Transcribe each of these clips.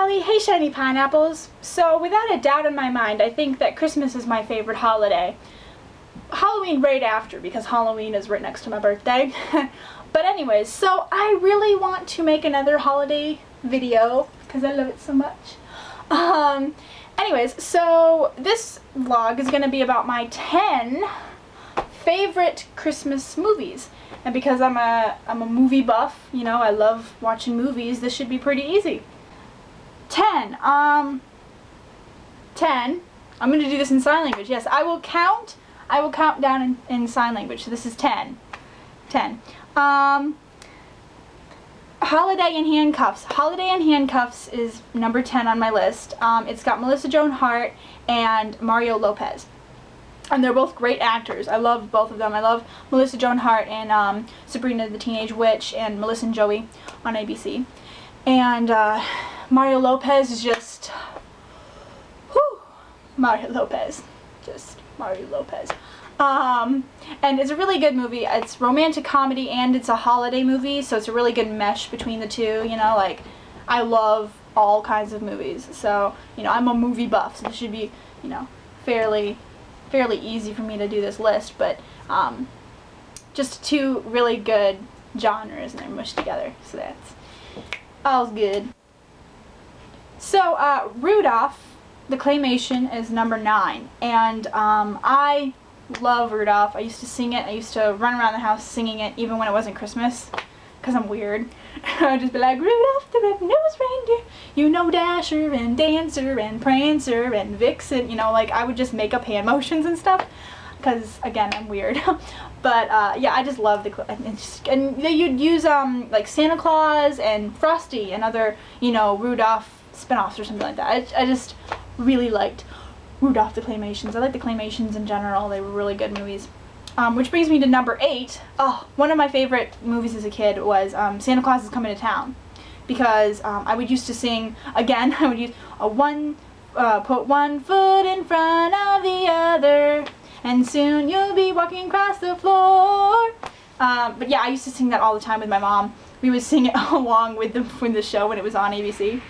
Sally. Hey, shiny pineapples. So, without a doubt in my mind, I think that Christmas is my favorite holiday. Halloween right after, because Halloween is right next to my birthday. But anyways, so I really want to make another holiday video, because I love it so much. Anyways, so this vlog is going to be about my 10 favorite Christmas movies. And because I'm a movie buff, you know, I love watching movies, this should be pretty easy. 10. 10. I'm going to do this in sign language. Yes, I will count down in sign language. So this is 10. 10. Holiday in Handcuffs. Holiday in Handcuffs is number 10 on my list. It's got Melissa Joan Hart and Mario Lopez. And they're both great actors. I love both of them. I love Melissa Joan Hart in Sabrina the Teenage Witch and Melissa and Joey on ABC. And Mario Lopez is just, whew, Mario Lopez. Just Mario Lopez. And it's a really good movie. It's romantic comedy and it's a holiday movie, so it's a really good mesh between the two, you know, like, I love all kinds of movies. So, you know, I'm a movie buff, so this should be, you know, fairly easy for me to do this list, but just two really good genres and they're mushed together, so that's all's good. So Rudolph the claymation is number 9, and I love Rudolph. I used to sing it. I used to run around the house singing it even when it wasn't Christmas, because I'm weird. I'd just be like, Rudolph the red-nosed reindeer, you know, Dasher and Dancer and Prancer and Vixen, you know, like, I would just make up hand motions and stuff, because, again, I'm weird. But, yeah, I just love and you'd use, like, Santa Claus and Frosty and other, you know, Rudolph spin-offs or something like that. I just really liked Rudolph the Claymations. I like the Claymations in general. They were really good movies. Which brings me to number 8. Oh, one of my favorite movies as a kid was Santa Claus is Coming to Town, because I would used to sing, again, I would use put one foot in front of the other, and soon you'll be walking across the floor. But yeah, I used to sing that all the time with my mom. We would sing it along with the show when it was on ABC.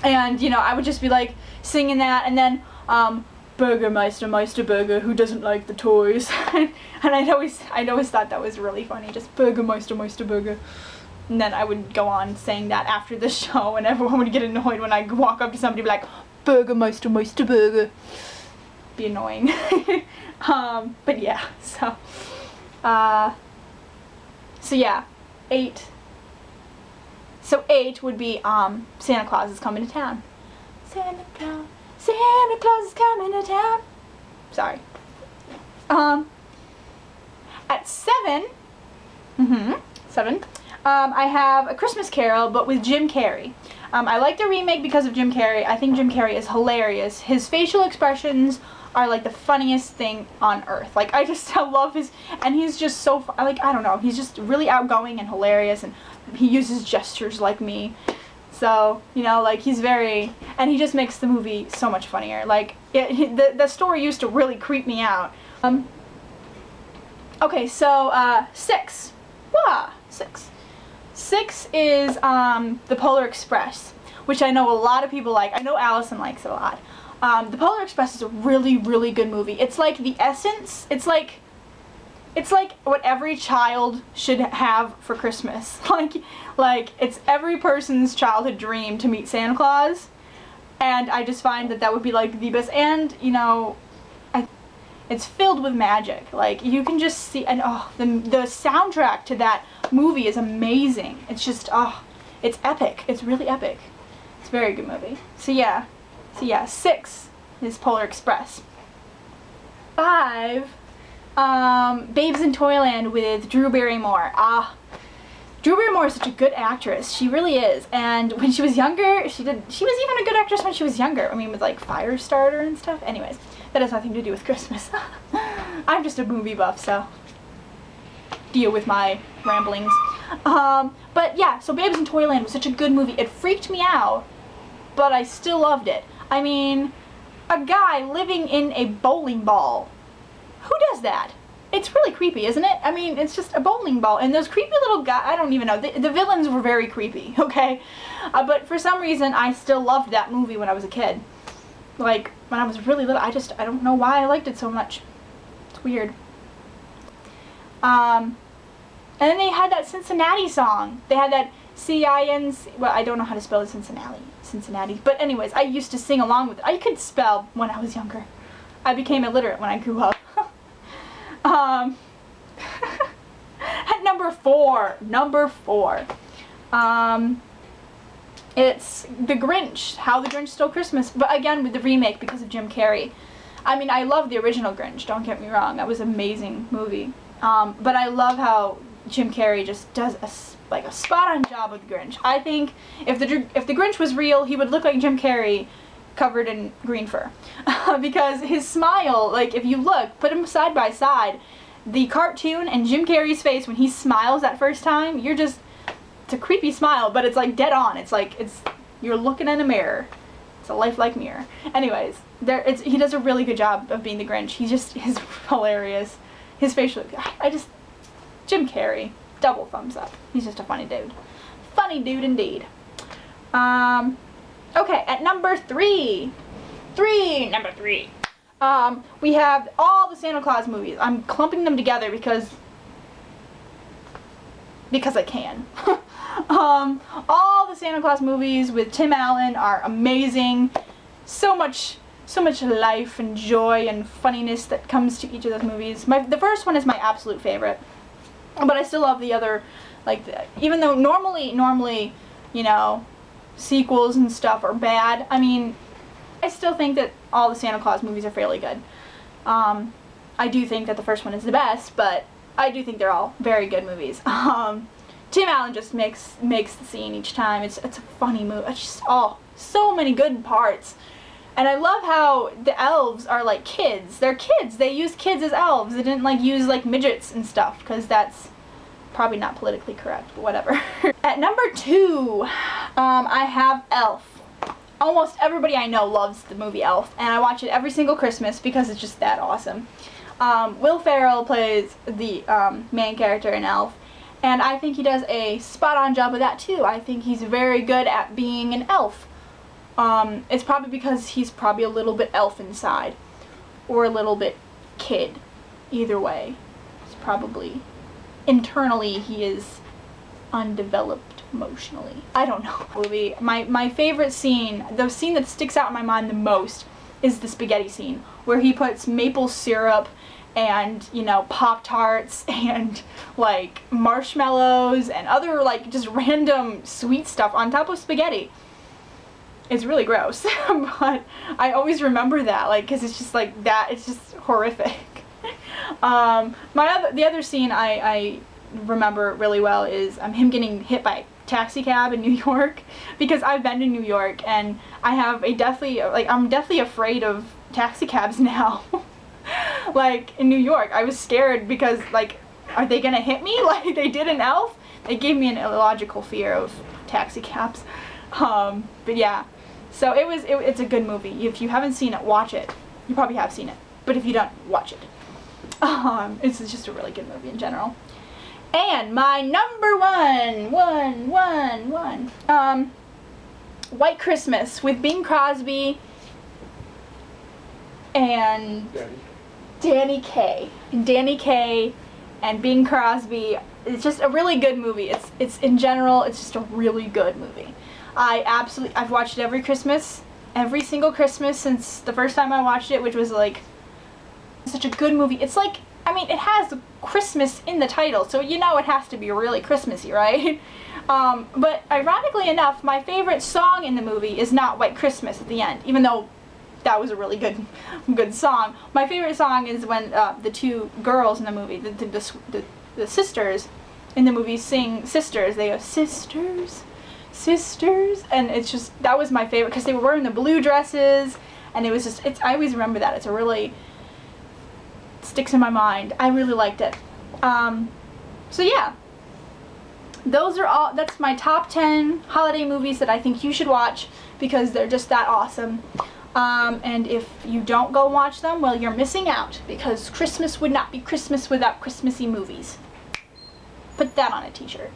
And, you know, I would just be like singing that, and then Burgermeister Burger, who doesn't like the toys. And I'd always thought that was really funny, just Burgermeister Burger. And then I would go on saying that after the show, and everyone would get annoyed when I walk up to somebody and be like, Burgermeister Burger. Be annoying. But yeah, so yeah, 8. So 8 would be Santa Claus is Coming to Town. Santa Claus is coming to town. Sorry. At 7, 7, I have A Christmas Carol, but with Jim Carrey. I like the remake because of Jim Carrey. I think Jim Carrey is hilarious. His facial expressions are like the funniest thing on earth. Like, I love his, and he's just so, like, I don't know, he's just really outgoing and hilarious, and he uses gestures like me. So, you know, like, he's very, and he just makes the movie so much funnier. Like, the story used to really creep me out. Okay, so, 6. Wow, 6. 6 is, The Polar Express, which I know a lot of people like. I know Allison likes it a lot. The Polar Express is a really, really good movie. It's like the essence, it's like what every child should have for Christmas. Like it's every person's childhood dream to meet Santa Claus, and I just find that would be like the best. And you know, it's filled with magic. Like, you can just see, and the soundtrack to that movie is amazing. It's just it's epic. It's really epic. It's a very good movie. So yeah, 6 is Polar Express. 5. Babes in Toyland with Drew Barrymore. Drew Barrymore is such a good actress. She really is. And when she was younger, she was even a good actress when she was younger. I mean, with like Firestarter and stuff. Anyways, that has nothing to do with Christmas. I'm just a movie buff, so deal with my ramblings. But yeah, so Babes in Toyland was such a good movie. It freaked me out, but I still loved it. I mean, a guy living in a bowling ball. Who does that? it's really creepy, isn't it? I mean, it's just a bowling ball, and those creepy little guys, I don't even know, the villains were very creepy, okay? But for some reason, I still loved that movie when I was a kid. Like, when I was really little, I don't know why I liked it so much. It's weird. And then they had that Cincinnati song. They had that C-I-N-C, well, I don't know how to spell it, Cincinnati. But anyways, I used to sing along with it. I could spell when I was younger. I became illiterate when I grew up. At number four, it's The Grinch, How the Grinch Stole Christmas, but again with the remake because of Jim Carrey. I mean, I love the original Grinch, don't get me wrong, that was an amazing movie. But I love how Jim Carrey just does a spot-on job with the Grinch. I think if the Grinch was real, he would look like Jim Carrey covered in green fur. Because his smile, like if you look, put him side by side, the cartoon and Jim Carrey's face when he smiles that first time, it's a creepy smile, but it's like dead on. It's like, you're looking in a mirror. It's a lifelike mirror. Anyways, he does a really good job of being the Grinch. He's hilarious. His facial, Jim Carrey, double thumbs up. He's just a funny dude. Funny dude indeed. Okay, at number three, we have all the Santa Claus movies. I'm clumping them together because I can. All the Santa Claus movies with Tim Allen are amazing. So much life and joy and funniness that comes to each of those movies. The first one is my absolute favorite, but I still love the other, even though normally, you know, sequels and stuff are bad. I mean, I still think that all the Santa Claus movies are fairly good. I do think that the first one is the best, but I do think they're all very good movies. Tim Allen just makes the scene each time. It's a funny movie. It's just so many good parts. And I love how the elves are like kids. They're kids. They use kids as elves. They didn't use midgets and stuff, because that's probably not politically correct, but whatever. At number 2, I have Elf. Almost everybody I know loves the movie Elf, and I watch it every single Christmas because it's just that awesome. Will Ferrell plays the main character in Elf, and I think he does a spot-on job with that too. I think he's very good at being an elf. It's probably because he's probably a little bit elf inside, or a little bit kid. Either way, it's probably internally he is undeveloped emotionally. I don't know. Movie. My favorite scene, the scene that sticks out in my mind the most, is the spaghetti scene, where he puts maple syrup and, you know, Pop-Tarts and marshmallows and other just random sweet stuff on top of spaghetti. It's really gross, but I always remember that, because it's just that, it's just horrific. The other scene I remember really well is him getting hit by a taxi cab in New York, because I've been to New York and I have I'm deathly afraid of taxi cabs now. In New York, I was scared because are they gonna hit me like they did in Elf? They gave me an illogical fear of taxi cabs. But yeah, so it's a good movie. If you haven't seen it, watch it. You probably have seen it, but if you don't, watch it. It's just a really good movie in general. And my number one, White Christmas with Bing Crosby and Danny Kaye. Danny Kaye and Bing Crosby. It's just a really good movie. It's in general, it's just a really good movie. I've watched it every single Christmas since the first time I watched it, which was such a good movie. It's it has Christmas in the title, so you know it has to be really Christmassy, right? But ironically enough, my favorite song in the movie is not White Christmas at the end, even though that was a really good song. My favorite song is when the two girls in the movie, the sisters in the movie sing Sisters. They go, sisters, sisters, and it's just, that was my favorite, because they were wearing the blue dresses, and it was just, I always remember that. It's a really, sticks in my mind. I really liked it. So yeah, that's my top 10 holiday movies that I think you should watch, because they're just that awesome. And if you don't go watch them, well, you're missing out, because Christmas would not be Christmas without Christmassy movies. Put that on a t-shirt.